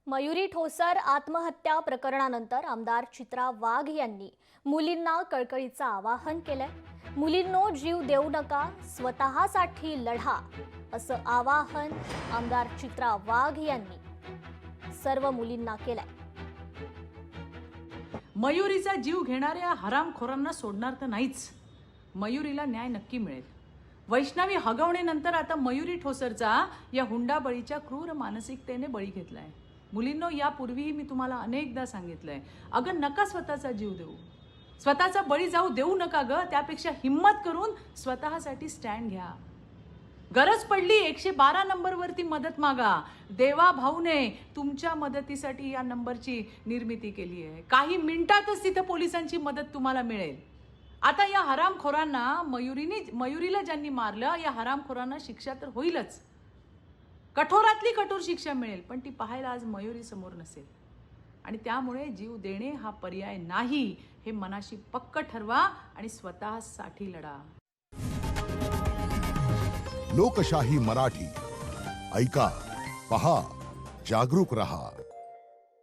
मयुरी ठोसर आत्महत्या प्रकरणानंतर आमदार चित्रा वाघ यांनी मुलींना कळकळीचं आवाहन केलंय। मुलींनो, जीव देऊ नका, स्वतःसाठी लढा, असं आवाहन आमदार चित्रा वाघ यांनी सर्व मुलींना केलंय। मयुरीचा जीव घेणाऱ्या हरामखोरांना सोडणार तर नाहीच। मयुरीला न्याय नक्की मिळेल। वैष्णवी हगवणेनंतर आता मयुरी ठोसरचा या हुंडाबळीच्या क्रूर मानसिकतेने बळी घेतलाय। मुलींनो, यापूर्वीही मी तुम्हाला अनेकदा सांगितलंय, अगं नका स्वतःचा जीव देऊ, स्वतःचा बळी जाऊ देऊ नका ग। त्यापेक्षा हिम्मत करून स्वतःसाठी स्टँड घ्या। गरज पडली 112 नंबरवरती मदत मागा। देवा भाऊने तुमच्या मदतीसाठी या नंबरची निर्मिती केली आहे। काही मिनिटातच तिथे पोलिसांची मदत तुम्हाला मिळेल। आता या हरामखोरांना मयुरीला ज्यांनी मारलं, या हरामखोरांना शिक्षा तर होईलच, कठोरातली कठोर शिक्षा मिळेल, पण ती पाहायला आज मयुरी समोर नसेल। आणि त्यामुळे जीव देणे हा पर्याय नाही, हे मनाशी पक्क ठरवा आणि स्वतःसाठी लढा। लोकशाही मराठी ऐका, पहा, जागरूक रहा।